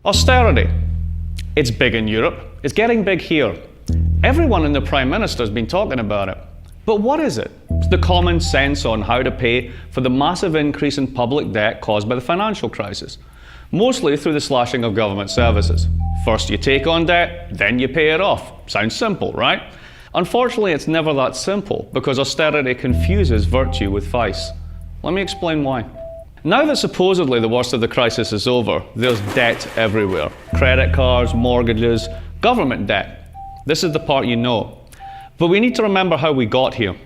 Austerity. It's big in Europe. It's getting big here. Everyone in the Prime Minister's been talking about it. But what is it? It's the common sense on how to pay for the massive increase in public debt caused by the financial crisis, mostly through the slashing of government services. First you take on debt, then you pay it off. Sounds simple, right? Unfortunately, it's never that simple because austerity confuses virtue with vice. Let me explain why. Now that supposedly the worst of the crisis is over, there's debt everywhere. Credit cards, mortgages, government debt. This is the part you know. But we need to remember how we got here.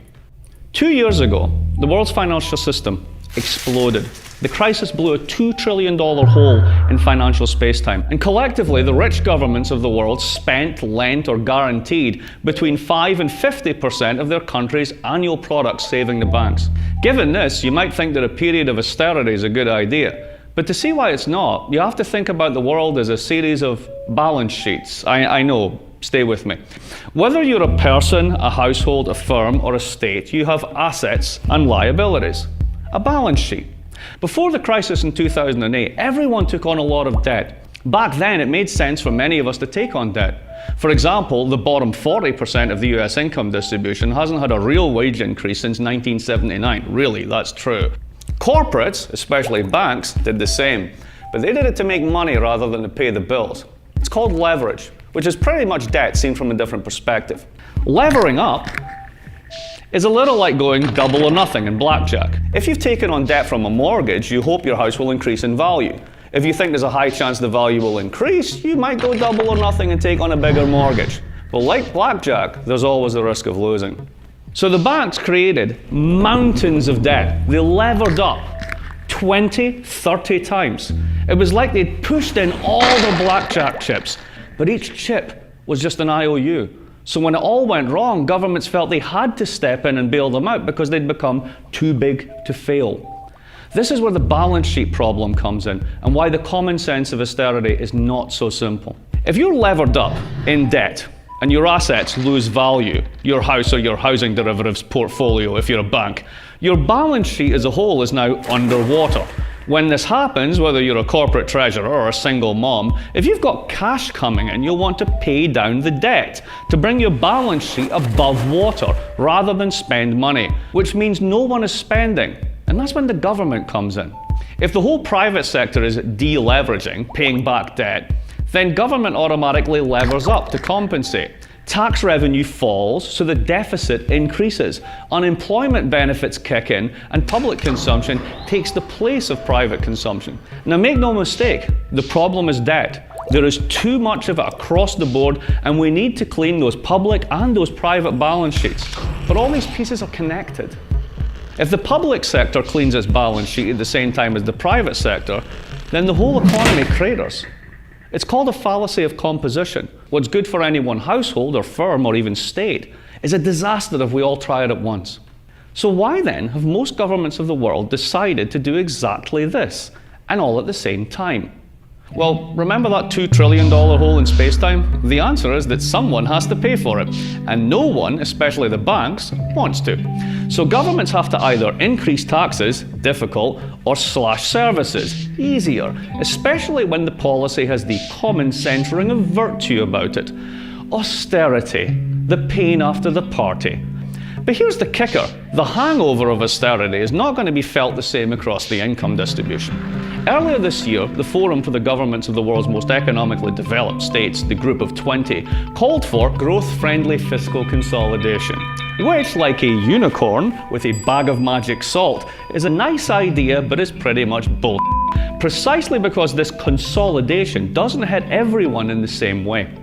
2 years ago, the world's financial system exploded. The crisis blew a $2 trillion hole in financial space-time. And collectively, the rich governments of the world spent, lent, or guaranteed between 5 and 50% of their country's annual product saving the banks. Given this, you might think that a period of austerity is a good idea. But to see why it's not, you have to think about the world as a series of balance sheets. I know, stay with me. Whether you're a person, a household, a firm, or a state, you have assets and liabilities. A balance sheet. Before the crisis in 2008, everyone took on a lot of debt. Back then, it made sense for many of us to take on debt. For example, the bottom 40% of the US income distribution hasn't had a real wage increase since 1979. Really, that's true. Corporates, especially banks, did the same, but they did it to make money rather than to pay the bills. It's called leverage, which is pretty much debt seen from a different perspective. Levering up is a little like going double or nothing in blackjack. If you've taken on debt from a mortgage, you hope your house will increase in value. If you think there's a high chance the value will increase, you might go double or nothing and take on a bigger mortgage. But like blackjack, there's always a risk of losing. So the banks created mountains of debt. They levered up 20, 30 times. It was like they'd pushed in all their blackjack chips, but each chip was just an IOU. So when it all went wrong, governments felt they had to step in and bail them out because they'd become too big to fail. This is where the balance sheet problem comes in and why the common sense of austerity is not so simple. If you're levered up in debt and your assets lose value, your house or your housing derivatives portfolio if you're a bank, your balance sheet as a whole is now underwater. When this happens, whether you're a corporate treasurer or a single mom, if you've got cash coming in, you'll want to pay down the debt to bring your balance sheet above water rather than spend money, which means no one is spending. And that's when the government comes in. If the whole private sector is deleveraging, paying back debt, then government automatically levers up to compensate. Tax revenue falls, so the deficit increases. Unemployment benefits kick in, and public consumption takes the place of private consumption. Now make no mistake, the problem is debt. There is too much of it across the board, and we need to clean those public and those private balance sheets. But all these pieces are connected. If the public sector cleans its balance sheet at the same time as the private sector, then the whole economy craters. It's called a fallacy of composition. What's good for any one household or firm or even state is a disaster if we all try it at once. So why then have most governments of the world decided to do exactly this, and all at the same time? Well, remember that $2 trillion hole in space-time? The answer is that someone has to pay for it, and no one, especially the banks, wants to. So governments have to either increase taxes, difficult, or slash services, easier, especially when the policy has the common sense ring of virtue about it. Austerity, the pain after the party. But here's the kicker. The hangover of austerity is not going to be felt the same across the income distribution. Earlier this year, the Forum for the Governments of the World's Most Economically Developed States, the Group of 20, called for growth-friendly fiscal consolidation, which, like a unicorn with a bag of magic salt, is a nice idea but is pretty much bull. Precisely because this consolidation doesn't hit everyone in the same way.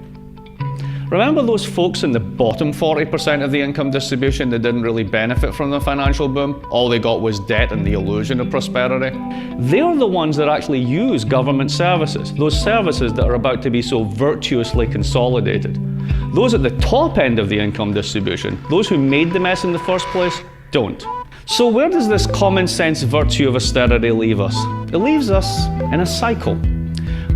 Remember those folks in the bottom 40% of the income distribution that didn't really benefit from the financial boom? All they got was debt and the illusion of prosperity? They're the ones that actually use government services, those services that are about to be so virtuously consolidated. Those at the top end of the income distribution, those who made the mess in the first place, don't. So where does this common sense virtue of austerity leave us? It leaves us in a cycle,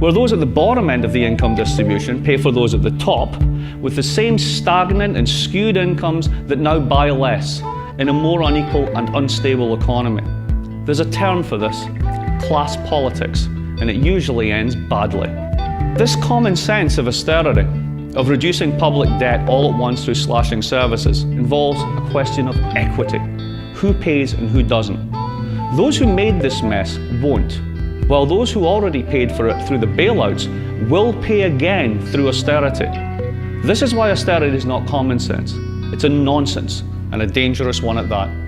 where those at the bottom end of the income distribution pay for those at the top with the same stagnant and skewed incomes that now buy less in a more unequal and unstable economy. There's a term for this, class politics, and it usually ends badly. This common sense of austerity, of reducing public debt all at once through slashing services, involves a question of equity. Who pays and who doesn't? Those who made this mess won't, while those who already paid for it through the bailouts will pay again through austerity. This is why austerity is not common sense. It's a nonsense, and a dangerous one at that.